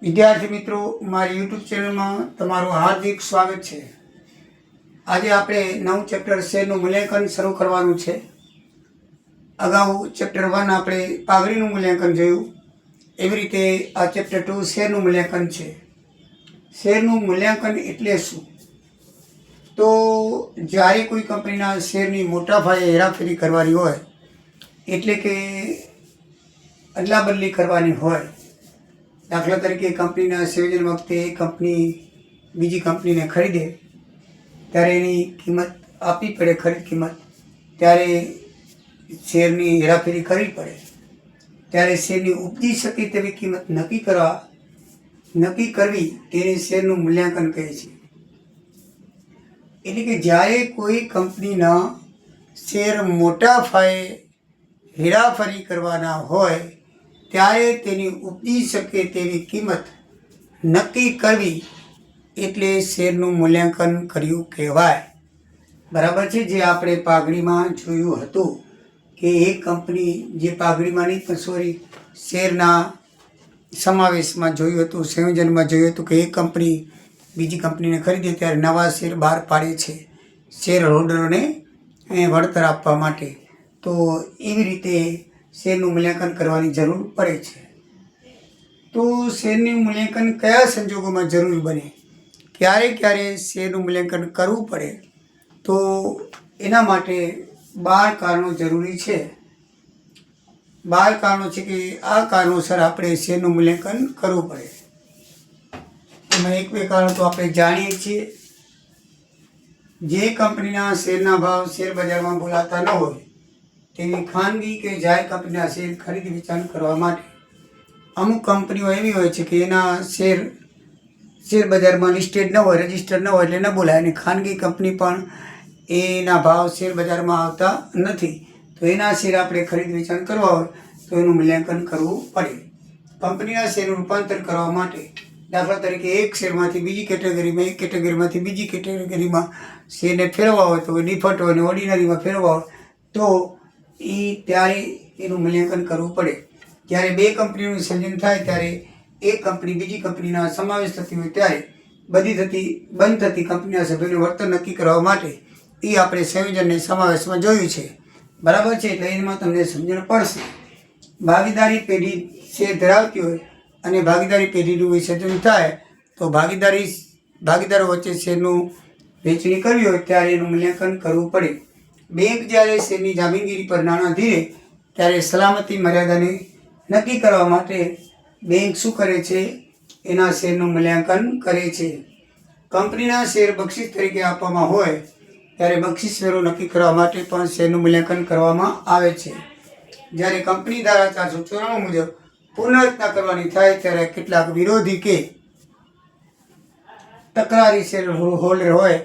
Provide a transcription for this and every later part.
વિદ્યાર્થી મિત્રો, મારી યુટ્યુબ ચેનલમાં તમારું હાર્દિક સ્વાગત છે। આજે આપણે નવું ચેપ્ટર શેરનું મૂલ્યાંકન શરૂ કરવાનું છે। અગાઉ ચેપ્ટર 1 આપણે પાઘડીનું મૂલ્યાંકન જોયું, એવી રીતે આ ચેપ્ટર 2 શેરનું મૂલ્યાંકન છે। શેરનું મૂલ્યાંકન એટલે શું? તો જ્યારે કોઈ કંપનીના શેરની મોટા પાયે હેરાફેરી કરવાની હોય, એટલે કે અદલા બદલી કરવાની હોય, દાખલા તરીકે કંપનીના સંયોજન વખતે કંપની બીજી કંપનીને ખરીદે ત્યારે એની કિંમત આપવી પડે, ખરીદ કિંમત, ત્યારે શેરની હેરાફેરી કરવી પડે, ત્યારે શેરની ઉપજી શકે તેવી કિંમત નક્કી કરવી તેને શેરનું મૂલ્યાંકન કહે છે। એટલે કે જ્યારે કોઈ કંપનીના શેર મોટા પાયે હેરાફેરી કરવાના હોય ત્યારે તેની ઉપજી શકે તેવી કિંમત નક્કી કરવી એટલે શેરનું મૂલ્યાંકન કર્યું કહેવાય। બરાબર છે? જે આપણે પાઘડીમાં જોયું હતું કે એક કંપની, જે પાઘડીમાં નહીં પણ સોરી શેરના સમાવેશમાં જોયું હતું, સંયોજનમાં જોયું હતું કે એક કંપની બીજી કંપનીને ખરીદે ત્યારે નવા શેર બહાર પાડે છે શેર હોલ્ડરોને વળતર આપવા માટે। તો એવી રીતે શેરનું મૂલ્યાંકન કરવાની જરૂર પડે છે। તો શેરનું મૂલ્યાંકન કયા સંજોગોમાં જરૂરી બને, ક્યારે શેરનું મૂલ્યાંકન કરવું પડે, તો એના માટે 12 કારણો જરૂરી છે। 12 કારણો છે કે આ કારણોસર આપણે શેરનું મૂલ્યાંકન કરવું પડે। એમાં 1-2 કારણો તો આપણે જાણીએ છીએ। જે કંપનીના શેરના ભાવ શેર બજારમાં બોલાતા ન હોય તેવી ખાનગી કે જાહેર કંપનીના શેર ખરીદ વેચાણ કરવા માટે અમુક કંપનીઓ એવી હોય છે કે એના શેર બજારમાં લિસ્ટેડ ન હોય, રજિસ્ટર્ડ ન હોય એટલે ન બોલાય, અને ખાનગી કંપની પણ એના ભાવ શેર બજારમાં આવતા નથી, તો એના શેર આપણે ખરીદ વેચાણ કરવા હોય તો એનું મૂલ્યાંકન કરવું પડે। કંપનીના શેરનું રૂપાંતર કરવા માટે, દાખલા તરીકે એક શેરમાંથી બીજી કેટેગરીમાં, એક કેટેગરીમાંથી બીજી કેટેગરીમાં શેરને ફેરવવા હોય, તો ડિફોલ્ટ હોય અને ઓર્ડિનરીમાં ફેરવવા હોય તો ત્યારે એનું મૂલ્યાંકન કરવું પડે। જ્યારે બે કંપનીનું સંયોજન થાય ત્યારે એક કંપની બીજી કંપનીના સમાવેશ થતી હોય ત્યારે બંધ થતી કંપનીના સભ્યોને વળતર નક્કી કરવા માટે એ આપણે સંયોજનને સમાવેશમાં જોયું છે। બરાબર છે? એટલે એમાં તમને સમજણ પડશે। ભાગીદારી પેઢી શેર ધરાવતી હોય અને ભાગીદારી પેઢીનું વિસર્જન થાય તો ભાગીદારો વચ્ચે શેરનું વહેંચણી કરવી હોય ત્યારે એનું મૂલ્યાંકન કરવું પડે। બેંક જ્યારે શેરની જામીનગીરી પર નાણાં ધીરે ત્યારે સલામતી મર્યાદાને નક્કી કરવા માટે બેંક શું કરે છે? એના શેરનું મૂલ્યાંકન કરે છે। કંપનીના શેર બક્ષિસ તરીકે આપવામાં હોય ત્યારે બક્ષિસ વેરો નક્કી કરવા માટે પણ શેરનું મૂલ્યાંકન કરવામાં આવે છે। જ્યારે કંપની ધારા 494 મુજબ પુનઃરચના કરવાની થાય ત્યારે કેટલાક વિરોધી કે તકરારી શેર હોલ્ડર હોય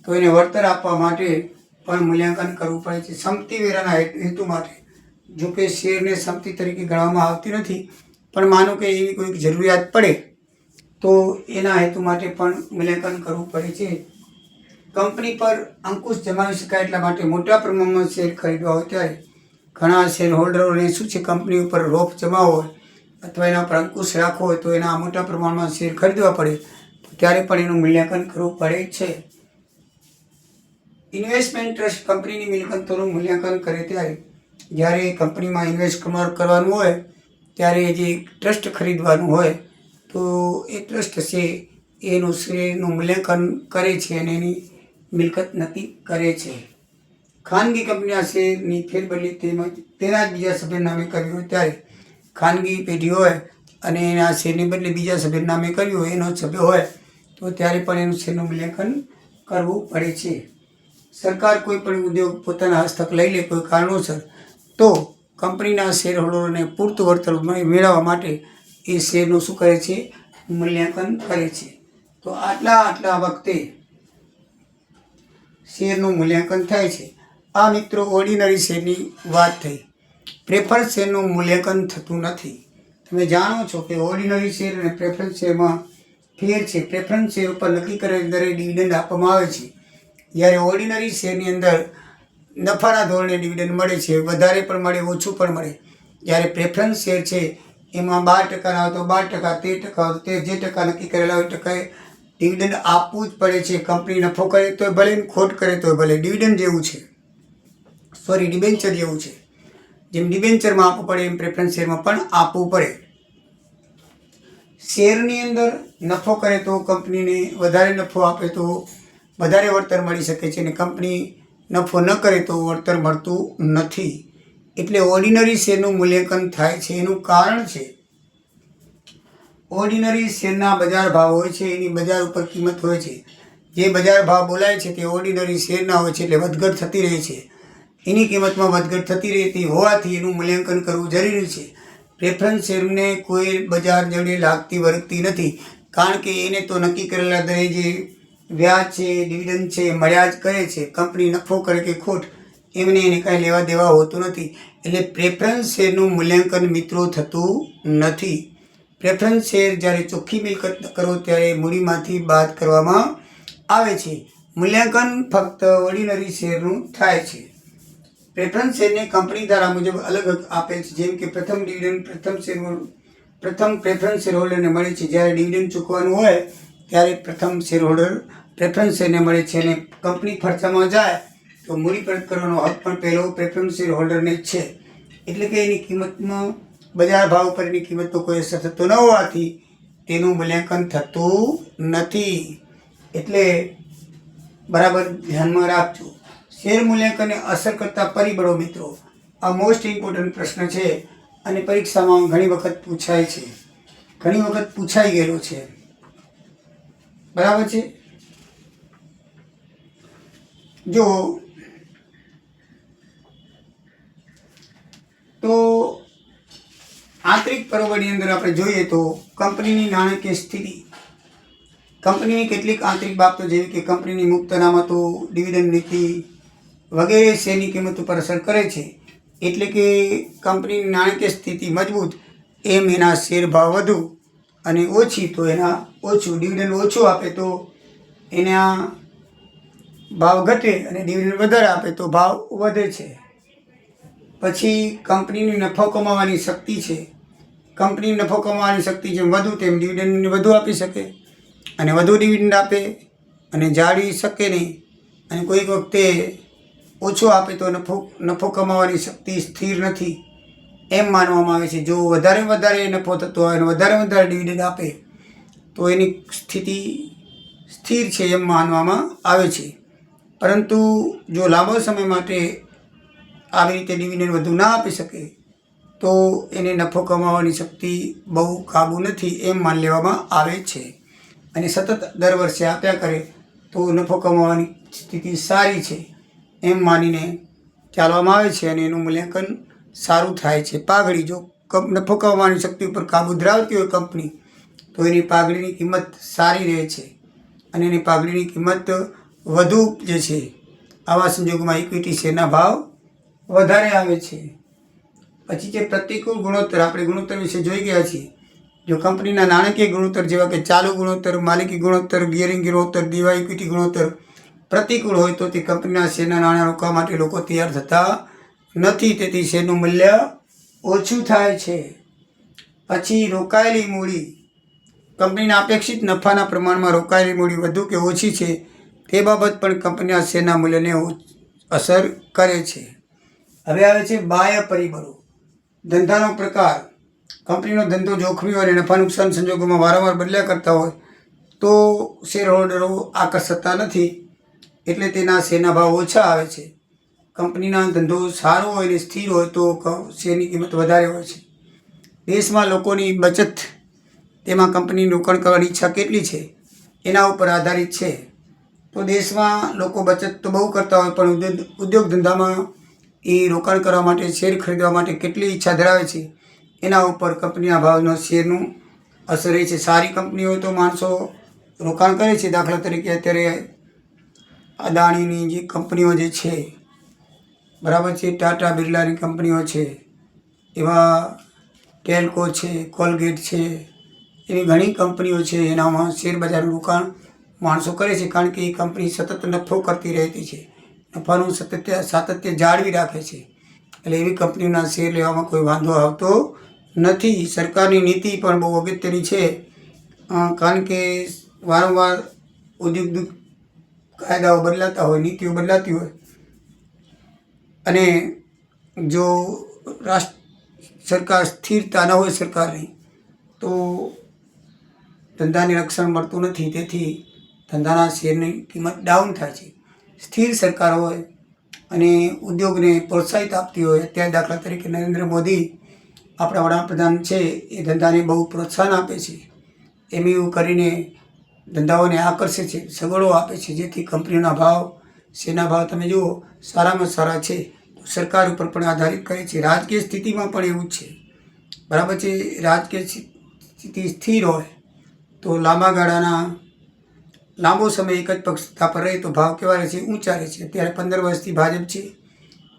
તો એને વળતર આપવા માટે પણ મૂલ્યાંકન કરવું પડે છે। સંમતિ વેરાના હેતુ માટે, જો કે શેરને સંમતિ તરીકે ગણવામાં આવતી નથી, પણ માનો કે એવી કોઈ જરૂરિયાત પડે તો એના હેતુ માટે પણ મૂલ્યાંકન કરવું પડે છે। કંપની પર અંકુશ જમાવી શકાય એટલા માટે મોટા પ્રમાણમાં શેર ખરીદવા હોય ત્યારે ઘણા શેર હોલ્ડરોને શું છે, કંપની ઉપર રોપ જમાવો હોય અથવા એના પર અંકુશ રાખવો હોય તો એના મોટા પ્રમાણમાં શેર ખરીદવા પડે, ત્યારે પણ એનું મૂલ્યાંકન કરવું પડે છે। ઇન્વેસ્ટમેન્ટ ટ્રસ્ટ કંપનીની મિલકતોનું મૂલ્યાંકન કરે ત્યારે જ્યારે કંપનીમાં ઇન્વેસ્ટ કરવાનું હોય ત્યારે જે ટ્રસ્ટ ખરીદવાનું હોય તો એ ટ્રસ્ટ છે એનું શેરનું મૂલ્યાંકન કરે છે અને એની મિલકત નક્કી કરે છે। ખાનગી કંપનીના શેરની ફેરબદલી તેના જ બીજા સભ્ય નામે કરવી હોય ત્યારે ખાનગી પેઢી હોય અને એના શેરની બદલે બીજા સભ્ય નામે કર્યું હોય, એનો સભ્ય હોય તો ત્યારે પણ એનું શેરનું મૂલ્યાંકન કરવું પડે છે। સરકાર કોઈ પણ ઉદ્યોગ પોતાના હસ્તક લઈ લે કોઈ કારણોસર તો કંપનીના શેર હોલ્ડરોને પૂરતું વળતર મેળવવા માટે એ શેરનું શું કરે છે? મૂલ્યાંકન કરે છે। તો આટલા વખતે શેરનું મૂલ્યાંકન થાય છે। આ મિત્રો ઓર્ડિનરી શેરની વાત થઈ। પ્રેફરન્સ શેરનું મૂલ્યાંકન થતું નથી। તમે જાણો છો કે ઓર્ડિનરી શેર અને પ્રેફરન્સ શેરમાં ફેર છે। પ્રેફરન્સ શેર ઉપર નક્કી કરેલ દરે ડિવિડન્ડ આપવામાં આવે છે, જ્યારે ઓર્ડિનરી શેરની અંદર નફાના ધોરણે ડિવિડન્ડ મળે છે, વધારે પણ મળે, ઓછું પણ મળે। જ્યારે પ્રેફરન્સ શેર છે એમાં 12% આવે તો 12%, 13% આવે તો જે ટકા નક્કી કરેલા હોય ટકાએ ડિવિડન્ડ આપવું જ પડે છે. કંપની નફો કરે તોય ભલે, ખોટ કરે તોય ભલે. ડિવિડન્ડ જેવું છે, સોરી ડિબેન્ચર જેવું છે. જેમ ડિબેન્ચરમાં આપવું પડે એમ પ્રેફરન્સ શેરમાં પણ આપવું પડે. શેરની અંદર નફો કરે તો કંપનીને વધારે નફો આપે તો વધારે વળતર મળી શકે છે, અને કંપની નફો ન કરે તો વળતર મળતું નથી. એટલે ઓર્ડિનરી શેરનું મૂલ્યાંકન થાય છે. એનું કારણ છે ઓર્ડિનરી શેરના બજાર ભાવ હોય છે, એની બજાર ઉપર કિંમત હોય છે. જે બજાર ભાવ બોલાય છે તે ઓર્ડિનરી શેરના હોય છે, એટલે વધઘટ થતી રહે છે. એની કિંમતમાં વધઘટ થતી રહેતી હોવાથી એનું મૂલ્યાંકન કરવું જરૂરી છે. પ્રેફરન્સ શેરને કોઈ બજાર જોડે લાગતી વળગતી નથી, કારણ કે એને તો નક્કી કરેલા દરે જે વ્યાજ છે, ડિવિડન્ડ છે, મળ્યા જ કરે છે. કંપની નફો કરે કે ખોટ એમને એને કાંઈ લેવા દેવા હોતું નથી. એટલે પ્રેફરન્સ શેરનું મૂલ્યાંકન મિત્રો થતું નથી. પ્રેફરન્સ શેર જ્યારે ચોખ્ખી મિલકત કરો ત્યારે મૂડીમાંથી બાદ કરવામાં આવે છે. મૂલ્યાંકન ફક્ત ઓર્ડિનરી શેરનું થાય છે. પ્રેફરન્સ શેરને કંપની ધારા મુજબ અલગ આપેલ છે. જેમ કે પ્રથમ ડિવિડન્ડ પ્રથમ પ્રેફરન્સ શેર હોલ્ડરને મળે છે. જ્યારે ડિવિડન્ડ ચૂકવવાનું હોય ત્યારે પ્રથમ શેર હોલ્ડર પ્રેફરન્સ શેરને મળે છે, અને કંપની ફરસામાં જાય તો મૂડી પરત કરવાનો હક પણ પહેલો પ્રેફરન્સ શેર હોલ્ડરને જ છે. એટલે કે એની કિંમતમાં બજાર ભાવ પર એની કિંમતનો કોઈ અસર થતો ન હોવાથી તેનું મૂલ્યાંકન થતું નથી. એટલે બરાબર ધ્યાનમાં રાખજો. શેર મૂલ્યાંકનને અસર કરતા પરિબળો મિત્રો, આ મોસ્ટ ઇમ્પોર્ટન્ટ પ્રશ્ન છે અને પરીક્ષામાં ઘણી વખત પૂછાય છે, ઘણી વખત પૂછાઈ ગયેલો છે. બરાબર છે. જો તો આંતરિક પરોબની અંદર આપણે જોઈએ તો કંપનીની નાણાકીય સ્થિતિ, કંપનીની કેટલીક આંતરિક બાબતો જેવી કે કંપનીની મુક્ત અનામતો, ડિવિડન્ડ નીતિ વગેરે શેરની કિંમત ઉપર અસર કરે છે. એટલે કે કંપનીની નાણાકીય સ્થિતિ મજબૂત એમ એના શેર ભાવ વધુ, અને ઓછી તો એના ઓછું. ડિવિડન્ડ ઓછું આપે તો એના ભાવ ઘટે, અને ડિવિડન્ડ વધારે આપે તો ભાવ વધે છે. પછી કંપનીની નફો કમાવાની શક્તિ છે. કંપની નફો કમાવાની શક્તિ જેમ વધુ તેમ ડિવિડન્ડ વધુ આપી શકે, અને વધુ ડિવિડન્ડ આપે અને જાળવી શકે નહીં, અને કોઈક વખતે ઓછો આપે તો નફો કમાવાની શક્તિ સ્થિર નથી એમ માનવામાં આવે છે. જો વધારે નફો થતો હોય અને વધારે ડિવિડન્ડ આપે તો એની સ્થિતિ સ્થિર છે એમ માનવામાં આવે છે. પરંતુ જો લાંબા સમય માટે આવી રીતે ડિવિડન્ડ વધુ ના આપી શકે તો એને નફો કમાવાની શક્તિ બહુ કાબુ નથી એમ માની લેવામાં આવે છે. અને સતત દર વર્ષે આપ્યા કરે તો નફો કમાવાની સ્થિતિ સારી છે એમ માનીને ચાલવામાં આવે છે, અને એનું મૂલ્યાંકન સારું થાય છે. પાઘડી, જો નફો કમાવાની શક્તિ ઉપર કાબુ ધરાવતી હોય કંપની તો એની પાઘડીની કિંમત સારી રહે છે, અને એની પાઘડીની કિંમત વધુ જે છે. આવા સંજોગોમાં ઇક્વિટી શેરના ભાવ વધારે આવે છે. પછી જે પ્રતિકૂળ ગુણોત્તર, આપણે ગુણોત્તર વિશે જોઈ ગયા છીએ. જો કંપનીના નાણાકીય ગુણોત્તર જેવા કે ચાલુ ગુણોત્તર, માલિકી ગુણોત્તર, ગિયરિંગ ગુણોત્તર, દીવા ઇક્વિટી ગુણોત્તર પ્રતિકૂળ હોય તો તે કંપનીના શેરના નાણાં રોકવા માટે લોકો તૈયાર થતા નથી, તેથી શેરનું મૂલ્ય ઓછું થાય છે. પછી રોકાયેલી મૂડી, કંપનીના અપેક્ષિત નફાના પ્રમાણમાં રોકાયેલી મૂડી વધુ કે ઓછી છે તે બાબત પણ કંપનીના શેરના મૂલ્યને અસર કરે છે. હવે આવે છે બાહ્ય પરિબળો. ધંધાનો પ્રકાર, કંપનીનો ધંધો જોખમી હોય અને નફા નુકસાન સંજોગોમાં વારંવાર બદલ્યા કરતા હોય તો શેર હોલ્ડરો આકર્ષતા નથી, એટલે તેના શેરના ભાવ ઓછા આવે છે. કંપનીના ધંધો સારો હોય અને સ્થિર હોય તો શેરની કિંમત વધારે હોય છે. દેશમાં લોકોની બચત, તેમાં કંપનીની રોકાણ કરવાની ઈચ્છા કેટલી છે એના ઉપર આધારિત છે. તો દેશમાં લોકો બચત તો બહુ કરતા હોય, પણ ઉદ્યોગ ધંધામાં એ રોકાણ કરવા માટે, શેર ખરીદવા માટે કેટલી ઈચ્છા ધરાવે છે એના ઉપર કંપનીના ભાવનો શેરનું અસર રહે છે. સારી કંપની હોય તો માણસો રોકાણ કરે છે. દાખલા તરીકે અત્યારે અદાણીની જે કંપનીઓ જે છે, બરાબર છે, ટાટા બિરલાની કંપનીઓ છે, એવા ટેલ્કો છે, કોલગેટ છે, એવી ઘણી કંપનીઓ છે. એનામાં શેરબજારનું રોકાણ માણસો કરે છે, કારણ કે એ કંપની સતત નફો કરતી રહેતી છે, નફાનું સાતત્ય જાળવી રાખે છે. એટલે એવી કંપનીઓના શેર લેવામાં કોઈ વાંધો આવતો નથી. સરકારની નીતિ પણ બહુ અગત્યની છે, કારણ કે વારંવાર ઉદ્યોગ કાયદાઓ બદલાતા હોય, નીતિઓ બદલાતી હોય, અને જો સરકાર સ્થિરતા ન હોય સરકારની, તો ધંધાને રક્ષણ મળતું નથી. તેથી ધંધાના શેરની કિંમત ડાઉન થાય છે. સ્થિર સરકાર હોય અને ઉદ્યોગને પ્રોત્સાહિત આપતી હોય, અત્યારે દાખલા તરીકે નરેન્દ્ર મોદી આપણા વડાપ્રધાન છે, એ ધંધાને બહુ પ્રોત્સાહન આપે છે. એવું કરીને ધંધાઓને આકર્ષે છે, સગવડો આપે છે, જેથી કંપનીઓના ભાવ, શેરના ભાવ તમે જુઓ સારામાં સારા છે. સરકાર ઉપર પણ આધારિત કરે છે. રાજકીય સ્થિતિમાં પણ એવું જ છે, બરાબર છે. રાજકીય સ્થિતિ સ્થિર હોય તો લાંબો સમય એક જ પક્ષ સત્તા પર રહે તો ભાવ કેવા રહે છે? ઊંચા રહે છે. અત્યારે 15 વર્ષથી ભાજપ છે,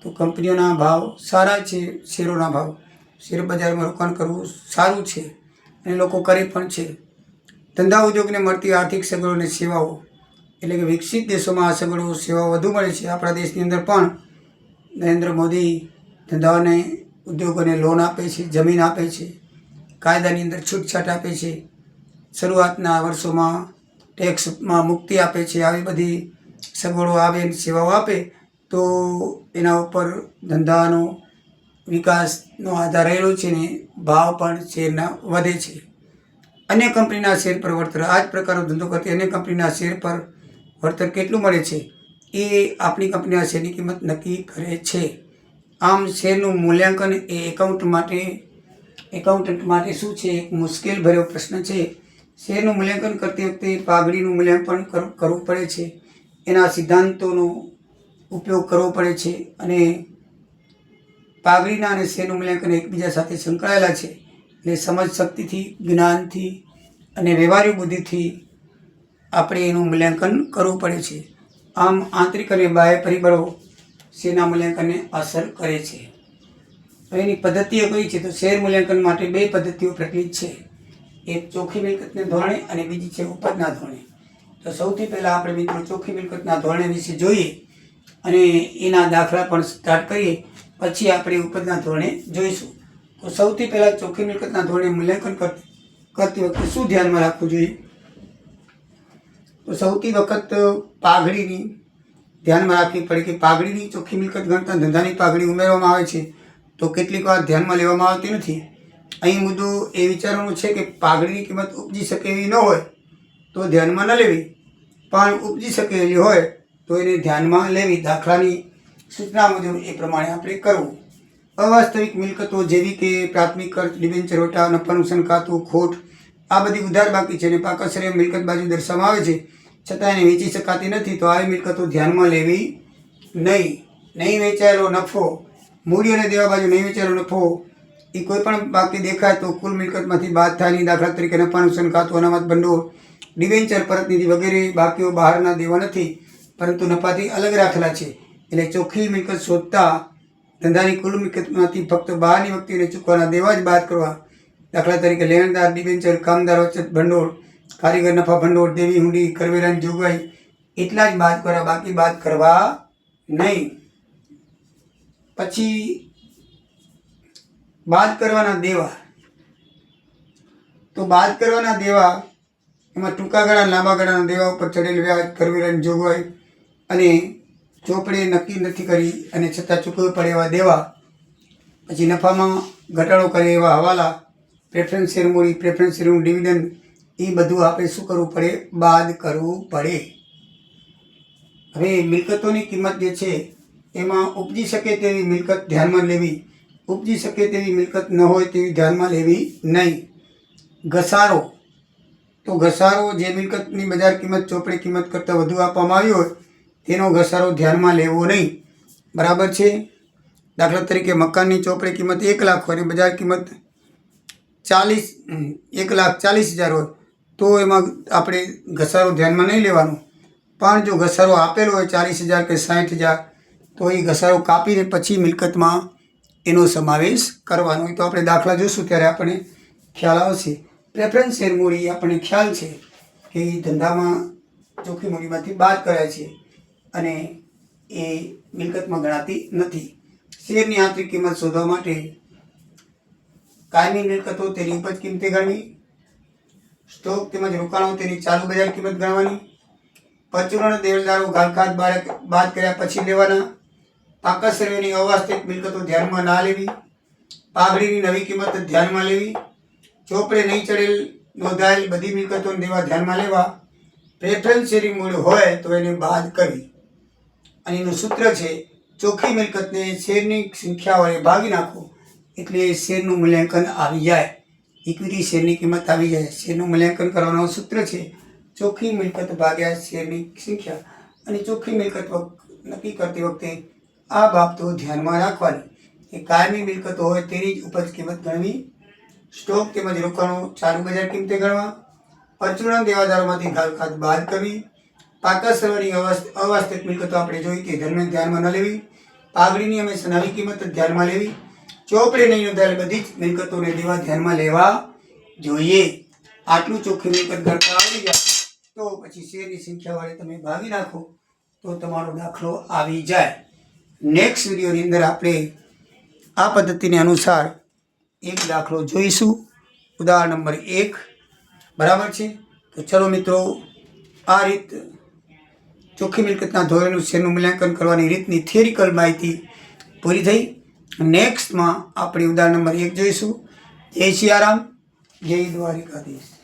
તો કંપનીઓના ભાવ સારા છે. શેરોના ભાવ, શેર બજારમાં રોકાણ કરવું સારું છે અને લોકો કરે પણ છે. ધંધા ઉદ્યોગને મળતી આર્થિક સગવડો અને સેવાઓ, એટલે કે વિકસિત દેશોમાં આ સગવડો સેવાઓ વધુ મળે છે. આપણા દેશની અંદર પણ નરેન્દ્ર મોદી ધંધાઓને, ઉદ્યોગોને લોન આપે છે, જમીન આપે છે, કાયદાની અંદર છૂટછાટ આપે છે, શરૂઆતના વર્ષોમાં ટેક્સમાં મુક્તિ આપે છે. આવી બધી સગવડો આવે, સેવાઓ આપે તો એના ઉપર ધંધાનો વિકાસનો આધાર રહેલો છે ને ભાવ પણ શેરના વધે છે. અન્ય કંપનીના શેર પર વળતર, આ જ પ્રકારનો ધંધો કરતી અન્ય કંપનીના શેર પર વળતર કેટલું મળે છે એ આપણી કંપનીના શેરની કિંમત નક્કી કરે છે. આમ શેરનું મૂલ્યાંકન એ એકાઉન્ટન્ટ માટે શું છે? એક મુશ્કેલ ભર્યો પ્રશ્ન છે. શેરનું મૂલ્યાંકન કરતી વખતે પાઘડીનું મૂલ્યાંકન કરવું પડે છે. એના સિદ્ધાંતોનો ઉપયોગ કરવો પડે છે, અને પાઘડીના અને શેરનું મૂલ્યાંકન એકબીજા સાથે સંકળાયેલા છે. એટલે સમજ શક્તિથી, જ્ઞાનથી અને વ્યવહારિક બુદ્ધિથી આપણે એનું મૂલ્યાંકન કરવું પડે છે. આમ આંતરિક અને બાહ્ય પરિબળો શેરના મૂલ્યાંકનને અસર કરે છે. તો એની પદ્ધતિઓ કઈ છે? તો શેર મૂલ્યાંકન માટે 2 પદ્ધતિઓ પ્રચલિત છે. એક ચોખ્ખી મિલકતના ધોરણે અને બીજી છે ઉપજના ધોરણે. તો સૌથી પહેલાં આપણે મિત્રો ચોખ્ખી મિલકતના ધોરણે વિશે જોઈએ અને એના દાખલા પણ સ્ટાર્ટ કરીએ, પછી આપણે ઉપજના ધોરણે જોઈશું. તો સૌથી પહેલાં ચોખ્ખી મિલકતના ધોરણે મૂલ્યાંકન કરતી વખતે શું ધ્યાનમાં રાખવું જોઈએ? તો સૌથી વખત પાઘડીની ધ્યાનમાં રાખવી પડે કે પાઘડીની ચોખ્ખી મિલકત ગણતા ધંધાની પાઘડી ઉમેરવામાં આવે છે, તો કેટલીક વાર ધ્યાનમાં લેવામાં આવતી નથી. અહીં મુદ્દો એ વિચારવાનો છે કે પાઘડીની કિંમત ઉપજી શકે એવી ન હોય તો ધ્યાનમાં ન લેવી, પણ ઉપજી શકે એવી હોય તો એને ધ્યાનમાં લેવી. દાખલાની સૂચના મુજબ એ પ્રમાણે આપણે કરવું. અવાસ્તવિક મિલકતો જેવી કે પ્રાથમિક ખર્ચ, ડિબેન્ચર વટા, નફા નુકસાન ખાતું, ખોટ, આ બધી ઉધાર બાકી છે અને પાકસરે મિલકત બાજુ દર્શાવવામાં આવે છે, છતાં એને વેચી શકાતી નથી, તો આવી મિલકતો ધ્યાનમાં લેવી નહીં. નહીં વેચાયેલો નફો, મૂડી અને દેવા બાજુ નહીં વેચાયેલો નફો એ કોઈ પણ બાકી દેખાય તો કુલ મિલકતમાંથી બાદ થાય નહીં. દાખલા તરીકે નફા નુકસાન ખાતું, અનામત ભંડોળ, ડિબેન્ચર પરતનિધિ વગેરે બાકીઓ બહારના દેવા નથી, પરંતુ નફાથી અલગ રાખેલા છે. એટલે ચોખ્ખી મિલકત શોધતા ધંધાની કુલ મિલકતમાંથી ફક્ત બહારની વ્યક્તિને ચૂકવાના દેવા જ બાદ કરવા. દાખલા તરીકે લેણદાર, ડિબેન્ચર, કામદાર વચત ભંડોળ, કારીગર નફા ભંડોળ, દેવી હુંડી, કરવેરાની જોગવાઈ એટલા જ બાદ કરવા, બાકી બાદ કરવા નહીં. પછી બાદ કરવાના દેવા. તો બાદ કરવાના દેવા એમાં ટૂંકા ગાળા, લાંબા ગાળાના દેવા ઉપર ચડેલ વ્યાજ, કરવેરાની જોગવાઈ અને ચોપડે નક્કી નથી કરી અને છતાં ચૂકવવું પડે એવા દેવા. પછી નફામાં ઘટાડો કરે એવા હવાલા, પ્રેફરન્સ શેર મૂડી, પ્રેફરન્સ શેરનું ડિવિડન્ડ, એ બધું આપણે શું કરવું પડે? બાદ કરવું પડે. હવે મિલકતોની કિંમત જે છે એમાં ઉપજી શકે તેવી મિલકત ધ્યાનમાં લેવી, ઉપજી શકે તેવી મિલકત ન હોય તેવી ધ્યાનમાં લેવી નહીં. ઘસારો, તો ઘસારો જે મિલકતની બજાર કિંમત ચોપડી કિંમત કરતાં વધુ આપવામાં આવી હોય તેનો ઘસારો ધ્યાનમાં લેવો નહીં. બરાબર છે. દાખલા તરીકે મકાનની ચોપડી કિંમત 1 લાખ હોય અને બજાર કિંમત 1,40,000 હોય તો એમાં આપણે ઘસારો ધ્યાનમાં નહીં લેવાનો. પણ જો ઘસારો આપેલો હોય 40,000 કે 60,000 તો એ ઘસારો કાપીને પછી મિલકતમાં એનો સમાવેશ કરવાનો. તો આપણે દાખલા જોઈશું ત્યારે આપણને ખ્યાલ આવશે. પ્રેફરન્સ શેર મૂડી આપણને ખ્યાલ છે કે ધંધામાં ચોખ્ખી મૂડીમાંથી બાદ કરાય છે અને એ મિલકતમાં ગણાતી નથી. શેરની આંતરિક કિંમત શોધવા માટે કાયમી મિલકતો તેની ઉપજ કિંમતે ગણવી, સ્ટોક તેમજ રોકાણો તેની ચાલુ બજાર કિંમત ગણવાની, પરચુરણ દેવદારો ઘાલખાત બાદ કર્યા પછી લેવાના, પાકા સર્વેની અવાસ્તવિક મિલકતો ધ્યાનમાં ના લેવી, પાઘડીની નવી કિંમત ધ્યાનમાં લેવી, ચોપડે નહીં ચડેલ નોંધાયેલ બધી મિલકતોને દેવા ધ્યાનમાં લેવા, પ્રેફરન્સ શેરની મૂળ હોય તો એને બાદ કરવી. અને એનું સૂત્ર છે ચોખ્ખી મિલકતને શેરની સંખ્યા વડે ભાગી નાખો એટલે શેરનું મૂલ્યાંકન આવી જાય, ઇક્વિટી શેરની કિંમત આવી જાય. શેરનું મૂલ્યાંકન કરવાનું સૂત્ર છે ચોખ્ખી મિલકત ભાગ્યા શેરની સંખ્યા. અને ચોખ્ખી મિલકત નક્કી કરતી વખતે આ બાબતો ધ્યાનમાં રાખવાની કે કાયમી મિલકતો હોય તેની જ ઉપજ કિંમત ગણવી, સ્ટોક તેમજ રોકાણો ચાલુ બજાર કિંમતે ગણવા, પરચુરણ દેવાદારોમાંથી ઘાલખાત બાદ કરવી, પાકા સર્વેની અવાસ્તવિક મિલકતો આપણે જોઈ તે ધ્યાનમાં ન લેવી, પાઘડીની હંમેશા નવી કિંમત ધ્યાનમાં લેવી, ચોપડે નહીં નોંધાયેલ બધી જ મિલકતોને દેવા ધ્યાનમાં લેવા જોઈએ. આટલું ચોખ્ખી મિલકત ગણતા આવડી જાય તો પછી શેરની સંખ્યા વડે તમે ભાગી નાખો તો તમારો દાખલો આવી જાય. નેક્સ્ટ વિડીયોની અંદર આપણે આ પદ્ધતિને અનુસાર એક દાખલો જોઈશું, ઉદાહરણ નંબર 1. બરાબર છે? તો ચલો મિત્રો, આ રીત ચોખ્ખી મિલકતના ધોરણનું શેરનું મૂલ્યાંકન કરવાની રીતની થિયરિકલ માહિતી પૂરી થઈ. નેક્સ્ટમાં આપણે ઉદાહરણ નંબર 1 જોઈશું. જય સિયારામ, જય દ્વારિકાધીશ.